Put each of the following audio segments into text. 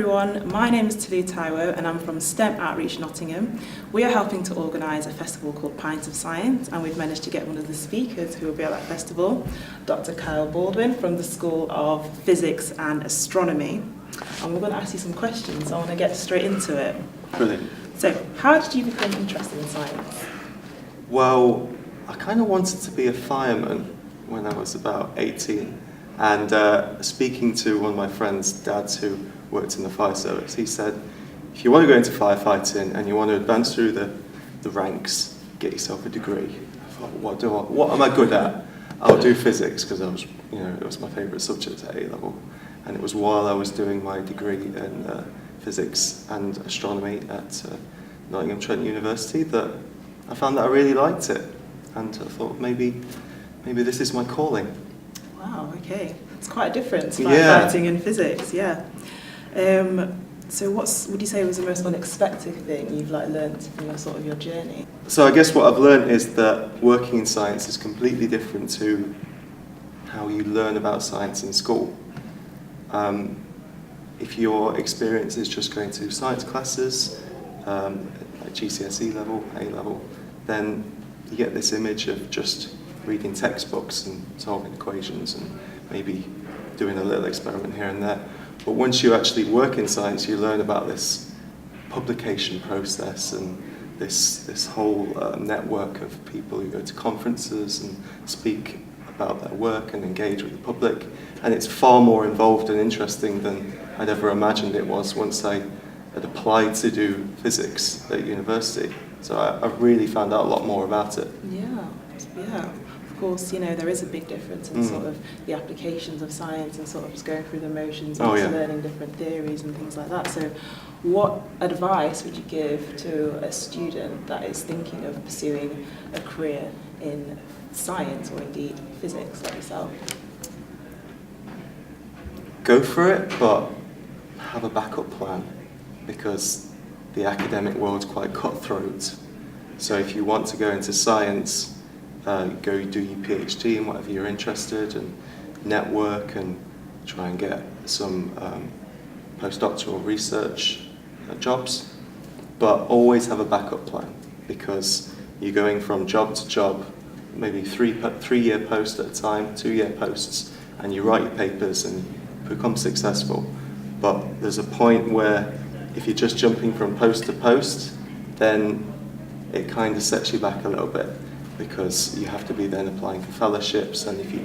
everyone, my name is Tulu Taiwo and I'm from STEM Outreach Nottingham. We are helping to organise a festival called Pint of Science, and we've managed to get one of the speakers who will be at that festival, Dr. Baldwin from the School of Physics and Astronomy. And we're going to ask you some questions. I want to get straight into it. Brilliant. So, how did you become interested in science? Well, I kind of wanted to be a fireman when I was about 18. And speaking to one of my friend's dads who worked in the fire service, he said, if you want to go into firefighting and you want to advance through the ranks, get yourself a degree. I thought, what am I good at? I'll do physics, because it was my favourite subject at A-level. And it was while I was doing my degree in physics and astronomy at Nottingham Trent University that I found that I really liked it. And I thought maybe this is my calling. Wow, okay. It's quite a difference, firefighting and physics, yeah. So what would you say was the most unexpected thing you've learnt from your journey? So I guess what I've learned is that working in science is completely different to how you learn about science in school. If your experience is just going to science classes, like GCSE level, A level, then you get this image of just reading textbooks and solving equations and maybe doing a little experiment here and there. But once you actually work in science, you learn about this publication process and this whole network of people who go to conferences and speak about their work and engage with the public. And it's far more involved and interesting than I'd ever imagined it was once I had applied to do physics at university. So I really found out a lot more about it. Yeah. Of course, there is a big difference in the applications of science and just going through the motions and learning different theories and things like that. So what advice would you give to a student that is thinking of pursuing a career in science or indeed physics like yourself? Go for it, but have a backup plan, because the academic world's quite cutthroat. So if you want to go into science, go do your PhD in whatever you're interested and network and try and get some postdoctoral research jobs, but always have a backup plan, because you're going from job to job, maybe three-year post at a time, 2-year posts, and you write your papers and become successful. But there's a point where if you're just jumping from post to post, then it kind of sets you back a little bit, because you have to be then applying for fellowships, and if you're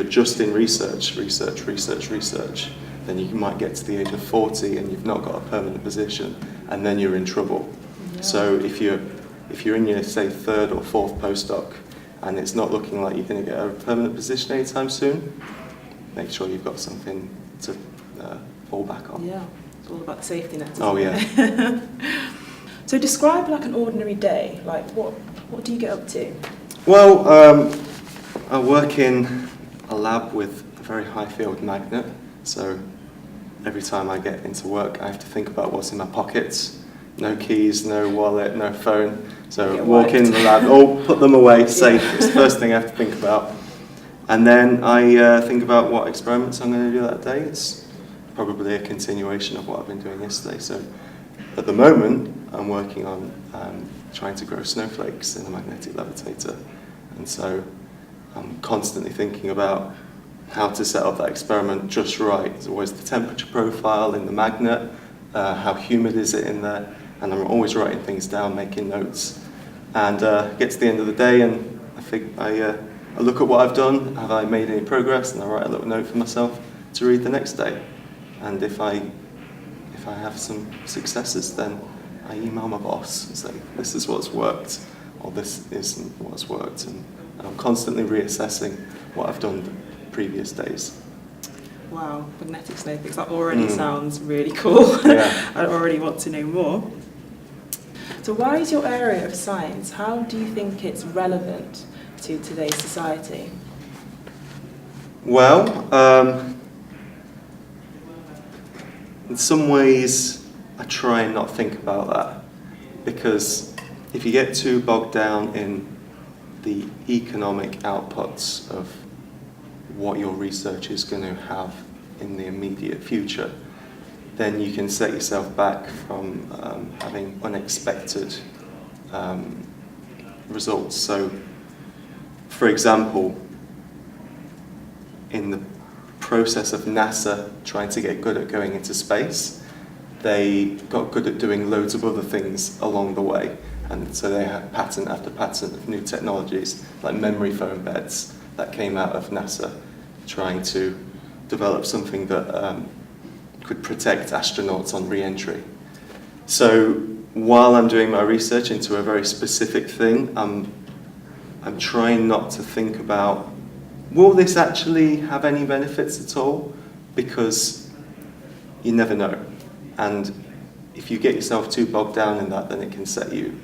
just in research, then you might get to the age of 40 and you've not got a permanent position, and then you're in trouble. Yeah. So if you're in your, say, 3rd or 4th postdoc and it's not looking like you're going to get a permanent position anytime soon, make sure you've got something to fall back on. Yeah, it's all about the safety net, isn't it? Yeah. So describe an ordinary day. What do you get up to? Well, I work in a lab with a very high field magnet, so every time I get into work I have to think about what's in my pockets. No keys, no wallet, no phone. So walk in the lab, put them away, safe. It's the first thing I have to think about. And then I think about what experiments I'm going to do that day. It's probably a continuation of what I've been doing yesterday. So at the moment I'm working on trying to grow snowflakes in a magnetic levitator, and so I'm constantly thinking about how to set up that experiment just right. There's always the temperature profile in the magnet, how humid is it in there, and I'm always writing things down, making notes, and get to the end of the day and I look at what I've done, have I made any progress, and I write a little note for myself to read the next day. And if I have some successes, then I email my boss and say, this is what's worked, or this isn't what's worked. And I'm constantly reassessing what I've done the previous days. Wow, magnetic snowflakes, that already sounds really cool. Yeah. I already want to know more. So why is your area of science, how do you think it's relevant to today's society? Well, in some ways, I try and not think about that, because if you get too bogged down in the economic outputs of what your research is going to have in the immediate future, then you can set yourself back from having unexpected results. So, for example, in the process of NASA trying to get good at going into space, they got good at doing loads of other things along the way. And so they had patent after patent of new technologies, like memory foam beds, that came out of NASA trying to develop something that could protect astronauts on re-entry. So while I'm doing my research into a very specific thing, I'm trying not to think about, will this actually have any benefits at all? Because you never know. And if you get yourself too bogged down in that, then it can set you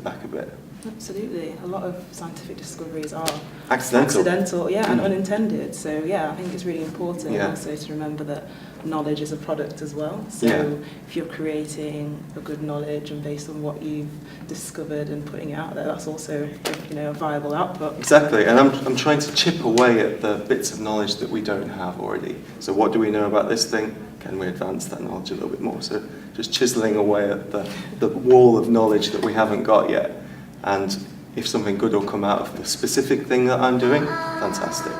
back a bit. Absolutely. A lot of scientific discoveries are accidental, and unintended. So I think it's really important also to remember that knowledge is a product as well. So if you're creating a good knowledge and based on what you've discovered and putting it out there, that's also a viable output. Exactly, and I'm trying to chip away at the bits of knowledge that we don't have already. So what do we know about this thing? Can we advance that knowledge a little bit more? So just chiseling away at the wall of knowledge that we haven't got yet. And if something good will come out of the specific thing that I'm doing, fantastic.